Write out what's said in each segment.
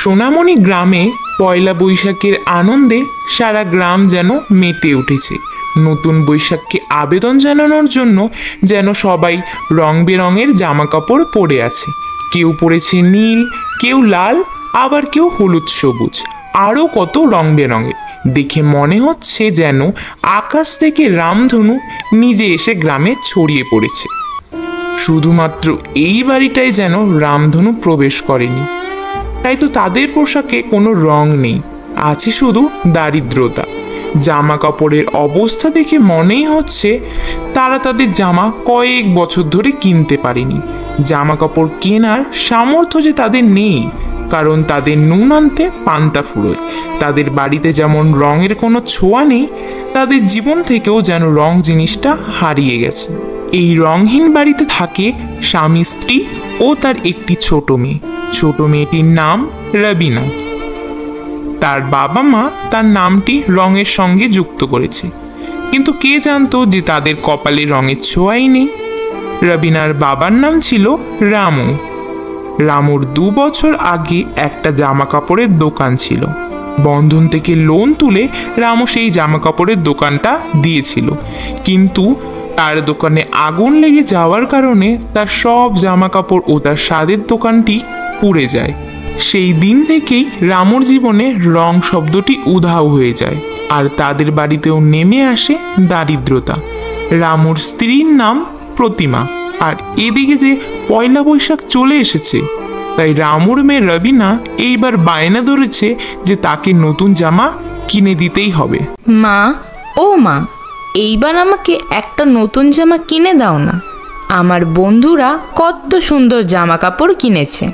সোনামণি গ্রামে পয়লা বৈশাখের আনন্দে সারা গ্রাম যেন মেতে উঠেছে। নতুন বৈশাখকে আবেদন জানানোর জন্য যেন সবাই রং বেরঙের জামা কাপড় পরে আছে। কেউ পরেছে নীল, কেউ লাল, আবার কেউ হলুদ সবুজ, আরও কত রং বেরঙের। দেখে মনে হচ্ছে যেন আকাশ থেকে রামধনু নিজে এসে গ্রামে ছড়িয়ে পড়েছে। শুধুমাত্র এই বাড়িটাই যেন রামধনু প্রবেশ করেনি। তাই তো তাদের পোশাকে কোনো রং নেই, আছে শুধু দারিদ্রতা। জামা কাপড়ের অবস্থা দেখে মনেই হচ্ছে তারা তাদের জামা কয়েক বছর ধরে কিনতে পারেনি। জামা কাপড় কেনার সামর্থ্য যে তাদের নেই, কারণ তাদের নুন আনতে পান্তা ফুরোয়। তাদের বাড়িতে যেমন রঙের কোনো ছোঁয়া নেই, তাদের জীবন থেকেও যেন রং জিনিসটা হারিয়ে গেছে। এই রংহীন বাড়িতে থাকে স্বামী স্ত্রী ও তার একটি ছোট মেয়ে। ছোট মেয়েটির নাম রবিনা। তার বাবা মা তার নামটি রঙের সঙ্গে যুক্ত করেছে, কিন্তু কে জানতো যে তাদের কপালে রঙের ছোঁয়াই নেই। রবিনার বাবার নাম ছিল রামু। রামুর 2 বছর আগে একটা জামা কাপড়ের দোকান ছিল। বন্ধন থেকে লোন তুলে রামু সেই জামা কাপড়ের দোকানটা দিয়েছিল, কিন্তু তার দোকানে আগুন লেগে যাওয়ার কারণে তার সব জামা কাপড় ও তার স্বাদের দোকানটি পুড়ে যায়। সেই দিন থেকেই রামুর জীবনে রং শব্দটি উধাও হয়ে যায়, আর তাদের বাড়িতেও নেমে আসে দারিদ্রতা। রামুর স্ত্রীর নাম প্রতিমা। আর এদিকে যে পয়লা বৈশাখ চলে এসেছে, তাই রামুর মেয়ে রবিনা এইবার বায়না ধরেছে যে তাকে নতুন জামা কিনে দিতেই হবে। মা, ও মা, এইবার আমাকে একটা নতুন জামা কিনে দাও না। আমার বন্ধুরা কত সুন্দর জামা কাপড় কিনেছে।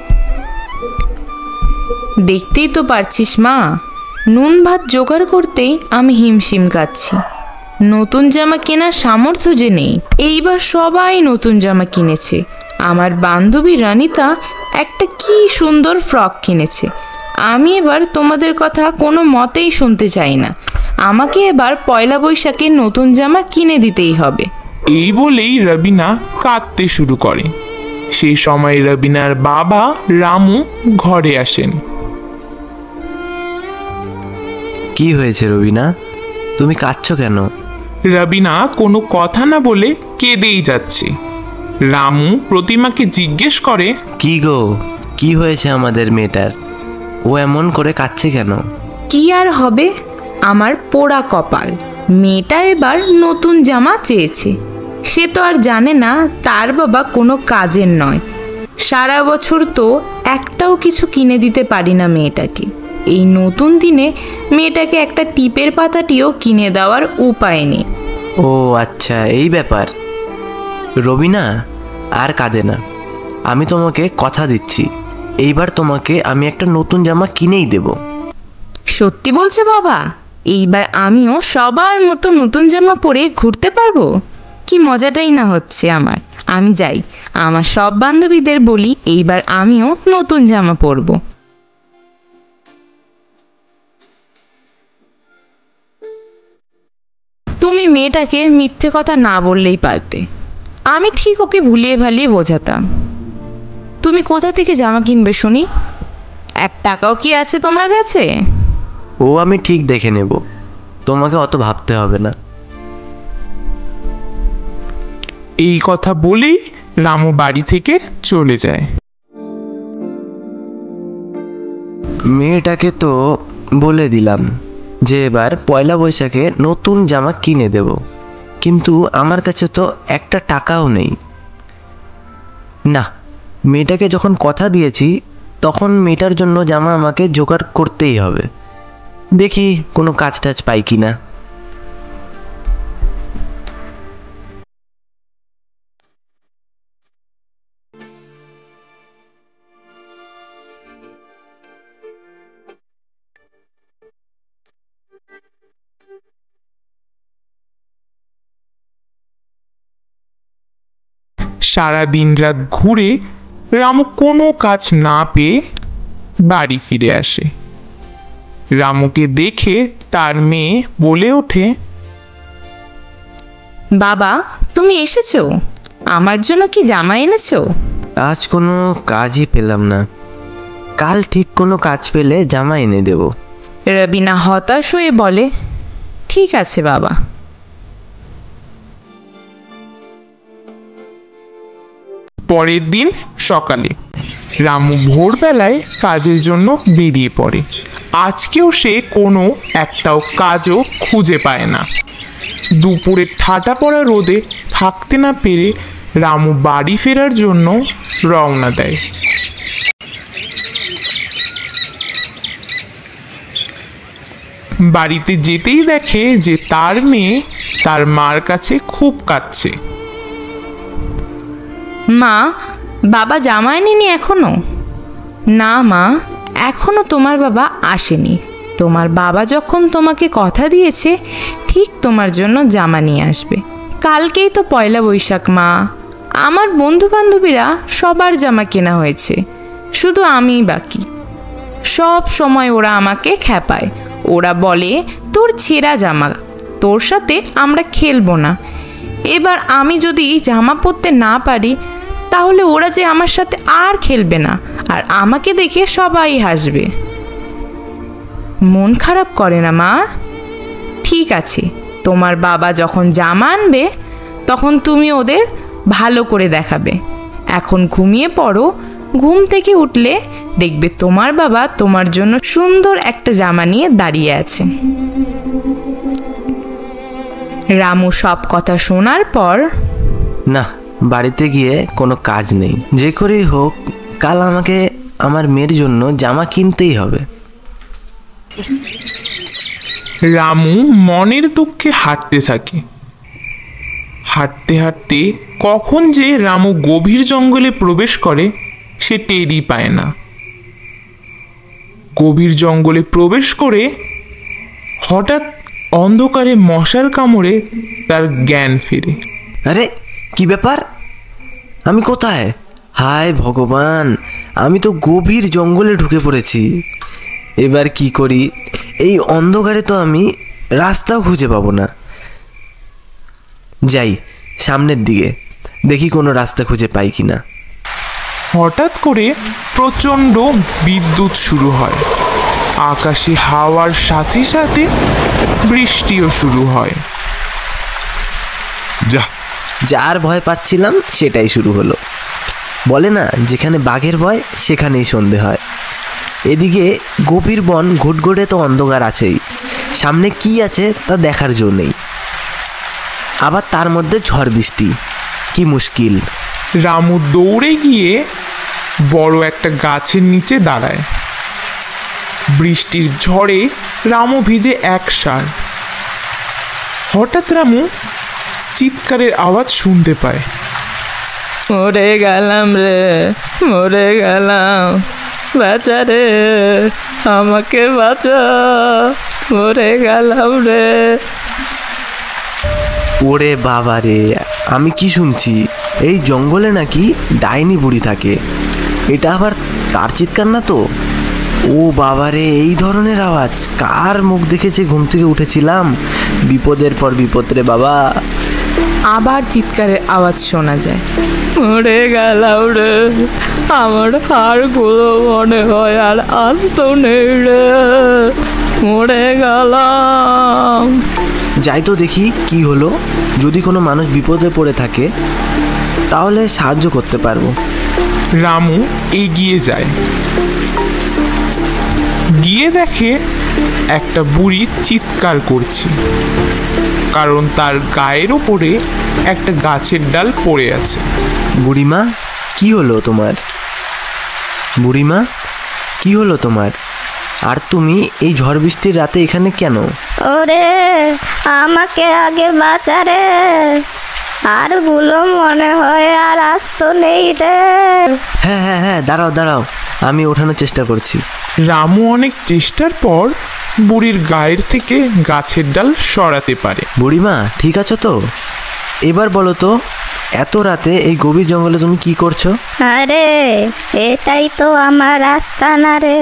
দেখতেই তো পারছিস মা, নুন ভাত জোগাড় করতেই আমি হিমশিম খাচ্ছি। নতুন জামা কেনার সামর্থ্য যে নেই। এইবার সবাই নতুন জামা কিনেছে। আমার বান্ধবী রানিতা একটা কি সুন্দর ফ্রক কিনেছে। আমি এবার তোমাদের কথা কোনো মতেই শুনতে চাই না। আমাকে এবার পয়লা বৈশাখে নতুন জামা কিনে দিতেই হবে। এই বলেই রবিনা কাঁদতে শুরু করে। সেই সময় রবিনার বাবা রামু ঘরে আসেন। কি হয়েছে রবিনা, তুমি কাঁদছো কেন? রবিনা কোনো কথা না বলে কেঁদেই যাচ্ছে। রামু প্রতিমাকে জিজ্ঞেস করে, কি গো, কি হয়েছে আমাদের মেয়েটার? ও এমন করে কাঁদছে কেন? কি আর হবে, আমার পোড়া কপাল। মেয়েটা এবার নতুন জামা চেয়েছে। সে তো আর জানে না তার বাবা কোনো কাজের নয়। সারা বছর তো একটাও কিছু কিনে দিতে পারি না মেয়েটাকে। এই নতুন দিনে মেয়েটাকে একটা টিপের পাতাটিও কিনে দেওয়ার উপায় নেই। ও আচ্ছা, এই ব্যাপার। রবিনা আর কাঁদে না। আমি তোমাকে কথা দিচ্ছি, এইবার তোমাকে আমি একটা নতুন জামা কিনেই দেব। সত্যি বলছো বাবা? এইবার আমিও সবার মতো নতুন জামা পরে ঘুরতে পারবো? কি মজাটাই না হচ্ছে আমার। আমি যাই, আমার সব বান্ধবীদের বলি এইবার আমিও নতুন জামা পরবো। তুমি মেয়েটাকে মিথ্যে কথা না বললেই পারতে। আমি ঠিক ওকে ভুলিয়ে ভালিয়ে বোঝাতাম। তুমি কোথা থেকে জামা কিনবে শুনি? 1 টাকাও কি আছে তোমার কাছে? ও আমি ঠিক দেখে নেব, তোমাকে অত ভাবতে হবে না। এই কথা বলেই রামু বাড়ি থেকে চলে যায়। মেয়েটাকে তো বলে দিলাম যে এবার পয়লা বৈশাখে নতুন জামা কিনে দেব, কিন্তু আমার কাছে তো 1 টাকাও নেই। না, মেয়েটাকে যখন কথা দিয়েছি তখন মেয়েটার জন্য জামা আমাকে জোগাড় করতেই হবে। দেখি কোনো কাজ টাজ পাই কি না। সারা দিন রাত ঘুরে রামু কোনো কাজ না পেয়ে বাড়ি ফিরে আসে। রামুকে দেখে তার মেয়ে বলে ওঠে, বাবা, তুমি এসেছো? আমার জন্য কি জামা এনেছো? আজ কোনো কাজই পেলাম না। কাল ঠিক কোনো কাজ পেলে জামা এনে দেব। রবিনা হতাশ হয়ে বলে, ঠিক আছে বাবা। পরের দিন সকালে রামু ভোরবেলায় কাজের জন্য বেরিয়ে পড়ে। আজকেও সে কোনো একটাও কাজও খুঁজে পায় না। দুপুরে ঠাটা পড়া রোদে থাকতে না পেরে রামু বাড়ি ফেরার জন্য রওনা দেয়। বাড়িতে যেতেই দেখে যে তার মেয়ে তার মার কাছে খুব কাঁদছে। মা, বাবা জামা এনেনি এখনো? না মা, এখনো তোমার বাবা আসেনি। তোমার বাবা যখন তোমাকে কথা দিয়েছে ঠিক তোমার জন্য জামা নিয়ে আসবে। কালকেই তো পয়লা বৈশাখ মা। আমার বন্ধু বান্ধবীরা সবার জামা কেনা হয়েছে, শুধু আমিই বাকি। সব সময় ওরা আমাকে খ্যাপায়। ওরা বলে তোর ছেঁড়া জামা, তোর সাথে আমরা খেলবো না। এবার আমি যদি জামা পরতে না পারি তাহলে ওরা যে আমার সাথে আর খেলবে না, আর আমাকে দেখে সবাই হাসবে। মন খারাপ করে না মা? ঠিক আছে, তোমার বাবা যখন জামা আনবে তখন তুমি ওদের ভালো করে দেখাবে। এখন ঘুমিয়ে পড়ো, ঘুম থেকে উঠলে দেখবে তোমার বাবা তোমার জন্য সুন্দর একটা জামা নিয়ে দাঁড়িয়ে আছে। রামু সব কথা শোনার পর, না, বাড়িতে গিয়ে কোনো কাজ নেই, যে করেই হোক কাল আমাকে আমার মেয়ের জন্য জামা কিনতেই হবে। রামু মনের দুঃখে হাঁটতে থাকে। হাঁটতে হাঁটতে কখন যে রামু গভীর জঙ্গলে প্রবেশ করে সে টেরই পায় না। গভীর জঙ্গলে প্রবেশ করে হঠাৎ অন্ধকারে মশার কামড়ে তার জ্ঞান ফেরে। আরে কি ব্যাপার, আমি কোথায়? হায় ভগবান, আমি তো গভীর জঙ্গলে ঢুকে পড়েছি। এবার কি করি? এই অন্ধকারে তো আমি রাস্তাও খুঁজে পাবো না। যাই সামনের দিকে, দেখি কোনো রাস্তা খুঁজে পাই কিনা। হঠাৎ করে প্রচণ্ড বিদ্যুৎ শুরু হয়। আকাশে হাওয়ার সাথে সাথে বৃষ্টিও শুরু হয়। যার ভয় পাচ্ছিলাম সেটাই শুরু হলো। বলে না, যেখানে বাঘের ভয় সেখানেই সন্ধে হয়। এদিকে গভীর বন, ঘুটঘুটে তো অন্ধকার আছেই, সামনে কি আছে তা দেখার জো নেই। আবার তার মধ্যে ঝড় বৃষ্টি, কি মুশকিল। রামু দৌড়ে গিয়ে বড় একটা গাছের নিচে দাঁড়ায়। বৃষ্টির ঝড়ে রামু ভিজে একসার। হঠাৎ রামু চিৎকারের আওয়াজ শুনতে পায়। মরে গেলাম রে, মরে গেলাম, বাঁচা রে, আমাকে বাঁচা, মরে গেলাম রে। ওরে বাবা রে, আমি কি শুনছি? এই জঙ্গলে নাকি ডাইনি বুড়ি থাকে। এটা আবার তার চিৎকার না তো? ও বাবা রে, এই ধরনের আওয়াজ কার মুখ দেখেছে? ঘুম থেকে উঠেছিলাম, বিপদের পর বিপদ রে বাবা। আবার চিৎকারের আওয়াজ শোনা যায়। মরে গেলাম রে, আমার হাড়গুলো মনে হয় আর আস্ত নেই রে, মরে গেলাম। যাই তো দেখি কি হলো। যদি কোনো মানুষ বিপদে পড়ে থাকে তাহলে সাহায্য করতে পারবো। রামু এগিয়ে যায়। গিয়ে দেখে একটা বুড়ি চিৎকার করছে, কারণ তার গায়ের ওপরে একটা গাছের ডাল পড়ে আছে। বুড়িমা, কি হলো তোমার? বুড়িমা, কি হলো তোমার? আর তুমি এই ঝড় বৃষ্টির রাতে এখানে কেন? ওরে আমাকে আগে বাঁচা রে, আর গুলো মনে হয় আর আস্ত নেই রে। হ্যাঁ হ্যাঁ হ্যাঁ, দাঁড়াও দাঁড়াও, আমি ওঠানোর চেষ্টা করছি। রামু অনেক চেষ্টার পর বুড়ির গায়ের থেকে গাছের ডাল সরাতে পারে। বুড়িমা, ঠিক আছো তো? এবার বলো তো, এত রাতে এই গভীর জঙ্গলে তুমি কি করছো? আরে এটাই তো আমার রাস্তা না রে,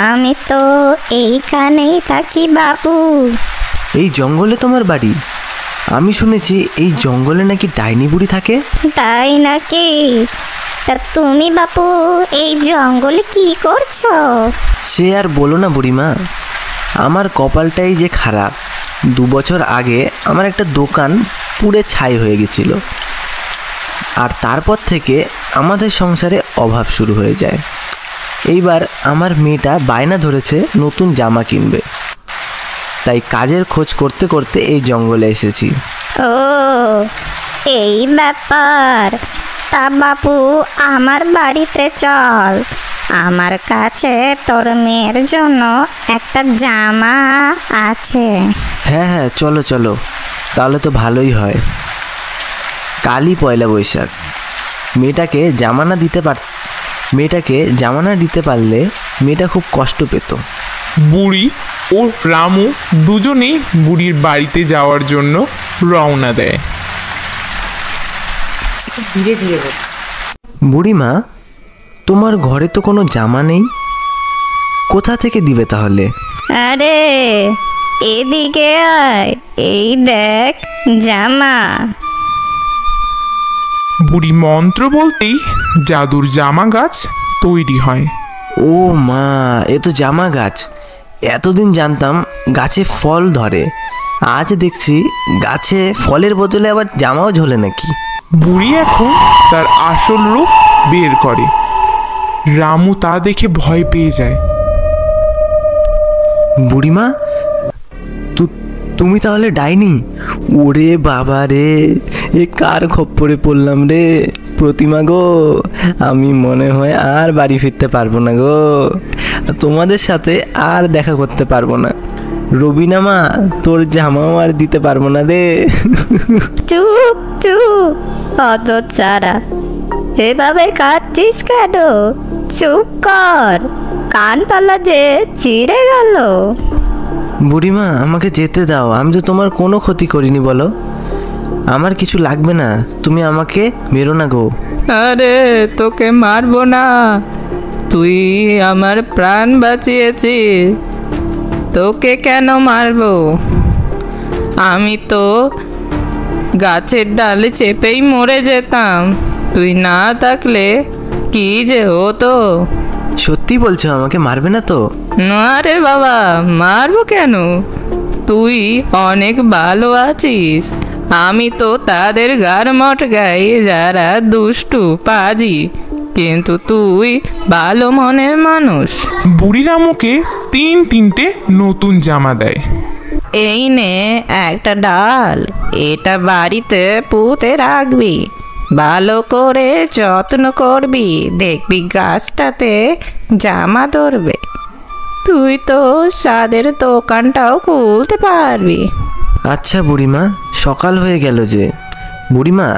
আমি তো এইখানেই থাকি বাবু। এই জঙ্গলে তোমার বাড়ি? আমি শুনেছি এই জঙ্গলে নাকি ডাইনি বুড়ি থাকে। তাই নাকি? তা তুমি বাপু এই জঙ্গলে কি করছো? সে আর বলো না বুড়িমা, আমার কপালটাই যে খারাপ। 2 বছর আগে আমার একটা দোকান পুড়ে ছাই হয়ে গেছিল, আর তারপর থেকে আমাদের সংসারে অভাব শুরু হয়ে যায়। এইবার আমার মেয়েটা বায়না ধরেছে নতুন জামা কিনবে, তাই কাজের খোঁজ করতে করতে এই জঙ্গলে এসেছি। ও এই ব্যাপার। তা বাপু আমার বাড়িতে চল, আমার কাছে তোর মেয়ের জন্য একটা জামা আছে। হ্যাঁ হ্যাঁ, চলো চলো, তাহলে তো ভালোই হয়। কালই পয়লা বৈশাখ, মেয়েটাকে জামানা দিতে পারলে মেয়েটা খুব কষ্ট পেত। বুড়ি ও রামু দুজনেই বুড়ির বাড়িতে যাওয়ার জন্য রওনা দেয়। বুড়িমা, তোমার ঘরে তো কোনো জামা নেই, কোথা থেকে দিবে তাহলে? আরে এদিকে আয়, এই দেখ জামা। বুড়ি মন্ত্র বলতেই জাদুর জামা গাছ তৈরি হয়। ও মা, এ তো জামা গাছ। এতদিন জানতাম গাছে ফল ধরে, আজ দেখছি গাছে ফলের বদলে আবার জামাও ঝোলে নাকি। বুড়ি এখন তার আসল রূপ বের করে। রামু তা দেখে ভয় পেয়ে যায়। বুড়িমা, তুমি তাহলে ডাইনি? ওরে বাবা রে, এ কার খপ্পরে পড়লাম রে। প্রতিমা গো, আমি মনে হয় আর বাড়ি ফিরতে পারবো না গো, তোমাদের সাথে আর দেখা করতে পারবো না। রবিনা মা, তোর জামাও আর দিতে পারবো না রে। চুপ চুপ, অত চারা এভাবে কাঁদছিস কেন? চুপ কর, কান পালা যে চিড়ে গেল। বুড়িমা, আমাকে যেতে দাও, আমি তো তোমার কোনো ক্ষতি করিনি, বলো। আমার কিছু লাগবে না, তুমি আমাকে মেরো না গো। আরে তোকে মারবো না, তুই আমার প্রাণ বাঁচিয়েছিস, তোকে কেন মারবো? আমি তো গাছের ডালে চেপেই মরে যেতাম, তুই না থাকলে কি যে হতো। সত্যি বলছো? আমাকে মারবে না তো? না রে বাবা, মারবো কেন? তুই অনেক ভালো আছিস, আমি তো তাদের গারমট গাই যারা দুষ্টু পাজি, কিন্তু তুই ভালো মনের মানুষ। বুড়ি রামুকে 3-3টে নতুন জামা দেয়। এই নে একটা ডাল, এটা বাড়িতে পুঁতে রাখবি, ভালো করে যত্ন করবি, দেখবি গাছটাতে জামা ধরবে, তুই তো স্বাদের দোকানটাও খুলতে পারবি। আচ্ছা বুড়িমা, সকাল হয়ে গেল যে। বুড়িমা,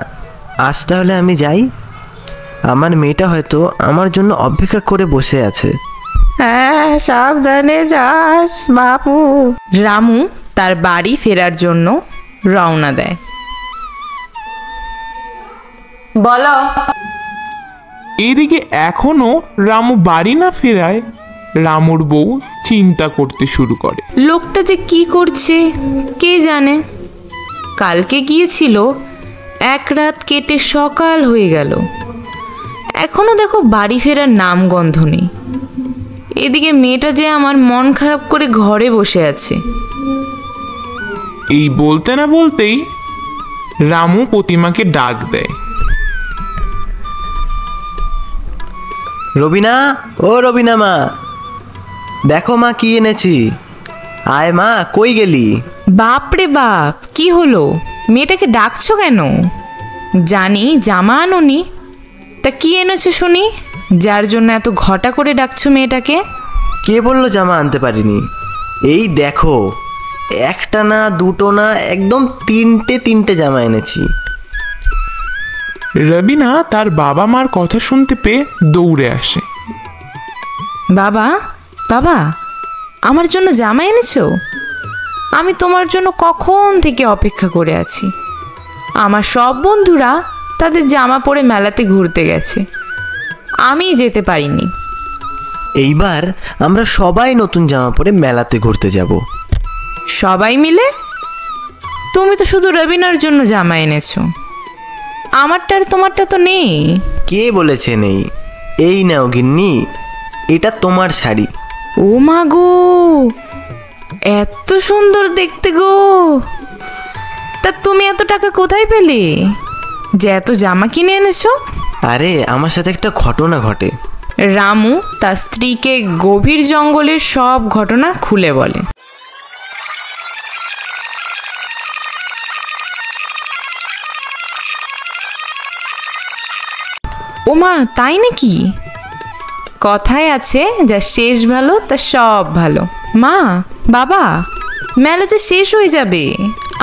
আজ তাহলে আমি যাই, আমার মেয়েটা হয়তো আমার জন্য অপেক্ষা করে বসে আছে। হ্যাঁ, সাবধানে যাস বাপু। রামু তার বাড়ি ফেরার জন্য রওনা দেয়। বলো। এদিকে এখনো রামু বাড়ি না ফেরায় রামুর বউ চিন্তা করতে শুরু করে। লোকটা যে কি করছে কে জানে। কালকে গিয়েছিল, এক রাত কেটে সকাল হয়ে গেল, এখনো দেখো বাড়ি ফেরার নাম গন্ধ নেই। এদিকে মেয়েটা যে আমার মন খারাপ করে ঘরে বসে আছে। এই বলতে না বলতেই রামু প্রতিমাকে ডাক দেয়। রবিনা, ও রবিনা মা, দেখো মা কি এনেছি। আয় মা, কই গেলি? বাপরে বাপ, কি হলো? মেয়েটাকে ডাকছো কেন? জানি জামা আনোনি, তা কি এনেছো শুনি, যার জন্য এত ঘটা করে ডাকছো মেয়েটাকে? কে বললো জামা আনতে পারিনি? এই দেখো, একটা না দুটো না, একদম 3টে জামা এনেছি। রবিনা তার বাবা মার কথা শুনতে পেয়ে দৌড়ে আসে। বাবা, বাবা, আমার জন্য জামা এনেছো? আমি তোমার জন্য কখন থেকে অপেক্ষা করে আছি। আমার সব বন্ধুরা তাদের জামা পরে মেলাতে ঘুরতে গেছে, আমি যেতে পারিনি। এইবার আমরা সবাই নতুন জামা পরে মেলাতে ঘুরতে যাব। সবাই মিলে? তুমি তো শুধু রবিনার জন্য জামা এনেছো, আমারটা আর তোমারটা তো নেই। কে বলেছে নেই? এই নাও গিন্নি, এটা তোমার শাড়ি। ও মা গো, এত সুন্দর দেখতে গো! তা তুমি এত টাকা কোথায় পেলে যে এত জামা কিনে এনেছো? আরে আমার সাথে একটা ঘটনা ঘটে। রামু তার স্ত্রীকে গভীর জঙ্গলের সব ঘটনা খুলে বলে। ওমা, তাই নাকি? কথায় আছে, যা শেষ ভালো তা সব ভালো। মা, বাবা, মেলা যে শেষ হয়ে যাবে,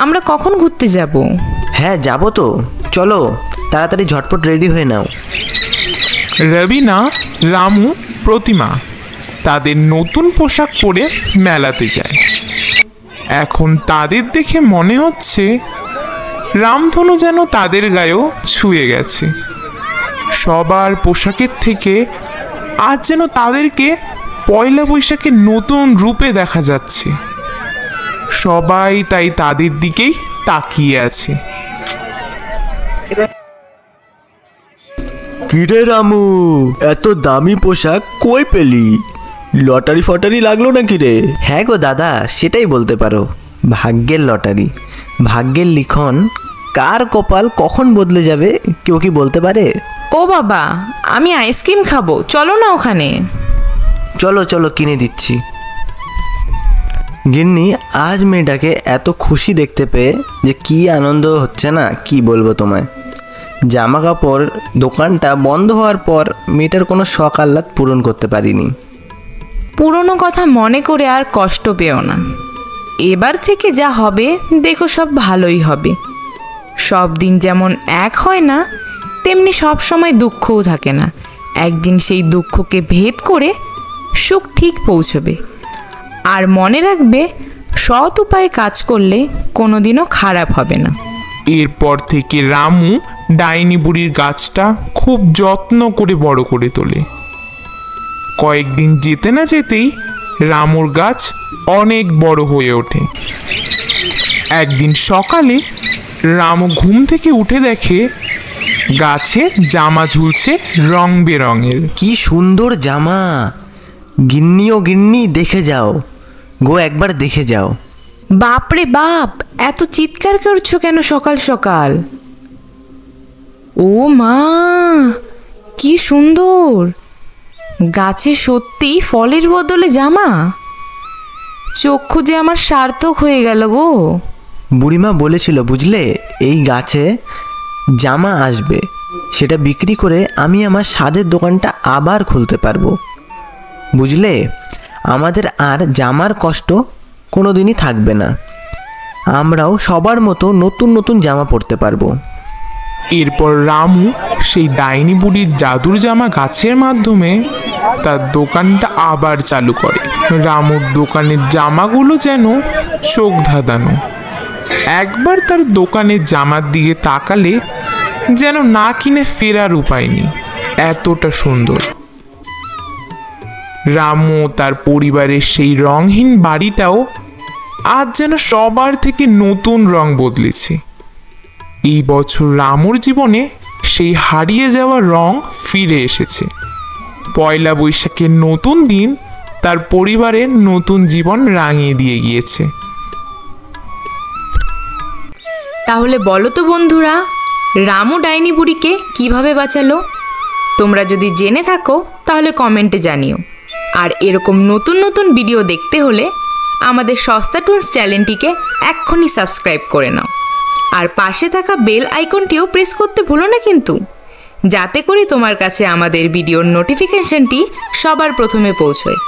আমরা কখন ঘুরতে যাব? হ্যাঁ যাবো তো, চলো তাড়াতাড়ি ঝটপট রেডি হয়ে নাও। রবিনা, রামু, প্রতিমা তাদের নতুন পোশাক পরে মেলাতে যায়। এখন তাদের দেখে মনে হচ্ছে রামধনু যেন তাদের গায়েও ছুঁয়ে গেছে। সবার পোশাকের থেকে আজ যেন তাদেরকে পয়লা বৈশাখের নতুন রূপে দেখা যাচ্ছে। সবাই তাই তাদের দিকেই তাকিয়ে আছে। কিরে রামু, এত দামি পোশাক কই পেলি? লটারি ফটারি লাগলো নাকি রে? হ্যাঁ গো দাদা, সেটাই বলতে পারো। ভাগ্যের লটারি, ভাগ্যের লিখন। কার কপাল কখন বদলে যাবে কেউ কি বলতে পারে? ও বাবা, আমি আইসক্রিম খাবো, চলো না ওখানে। চলো চলো, কিনে দিচ্ছি। গিন্নি, আজ মেয়েটাকে এত খুশি দেখতে পেয়ে যে কি আনন্দ হচ্ছে না, কি বলবো তোমায়। জামা কাপড় দোকানটা বন্ধ হওয়ার পর মেয়েটার কোনো শখ আহ্লাদ পূরণ করতে পারিনি। পুরনো কথা মনে করে আর কষ্ট পেও না। এবার থেকে যা হবে দেখো সব ভালোই হবে। সব দিন যেমন এক হয় না, তেমনি সব সময় দুঃখও থাকে না। একদিন সেই দুঃখকে ভেদ করে সুখ ঠিক পৌঁছবে। আর মনে রাখবে, সৎ উপায়ে কাজ করলে কোনোদিনও খারাপ হবে না। এরপর থেকে রামু ডাইনি বুড়ির গাছটা খুব যত্ন করে বড় করে তোলে। কয়েকদিন যেতে না যেতেই রামুর গাছ অনেক বড় হয়ে ওঠে। একদিন সকালে রামু ঘুম থেকে উঠে দেখে গাছে জামা ঝুলছে রং বেরঙের। কি সুন্দর জামা! গিন্নি ও গিন্নি, দেখে যাও গো, একবার দেখে যাও। বাপরে বাপ, এত চিৎকার করছো কেন সকাল সকাল? ও মা, কি সুন্দর! গাছে সত্যি ফলের বদলে জামা। চক্ষু যে আমার সার্থক হয়ে গেল গো। বুড়িমা বলেছিল বুঝলে, এই গাছে জামা আসবে, সেটা বিক্রি করে আমি আমার স্বাদের দোকানটা আবার খুলতে পারবো। বুঝলে, আমাদের আর জামার কষ্ট কোনো দিনই থাকবে না। আমরাও সবার মতো নতুন নতুন জামা পরতে পারবো। এরপর রামু সেই ডাইনি বুড়ির জাদুর জামা গাছের মাধ্যমে তার দোকানটা আবার চালু করে। রামুর দোকানের জামাগুলো যেন চোখ ধাঁধানো। একবার তার দোকানের জামার দিকে তাকালে যেন না কিনে ফেরার উপায় নেই, এতটা সুন্দর। রামু তার পরিবারের সেই রংহীন বাড়িটাও আজ যেন সবার থেকে নতুন রং বদলেছে। এই বছর রামুর জীবনে সেই হারিয়ে যাওয়া রং ফিরে এসেছে। পয়লা বৈশাখের নতুন দিন তার পরিবারের নতুন জীবন রাঙিয়ে দিয়ে গিয়েছে। তাহলে বলো তো বন্ধুরা, রামু ডাইনি বুড়িকে কিভাবে বাঁচালো? তোমরা যদি জেনে থাকো তাহলে কমেন্টে জানিও। আর এরকম নতুন নতুন ভিডিও দেখতে হলে আমাদের সস্তা টুনস চ্যানেলটিকে এক্ষুনি সাবস্ক্রাইব করে নাও। আর পাশে থাকা বেল আইকনটিও প্রেস করতে ভুলো না কিন্তু, যাতে করে তোমার কাছে আমাদের ভিডিওর নোটিফিকেশনটি সবার প্রথমে পৌঁছয়।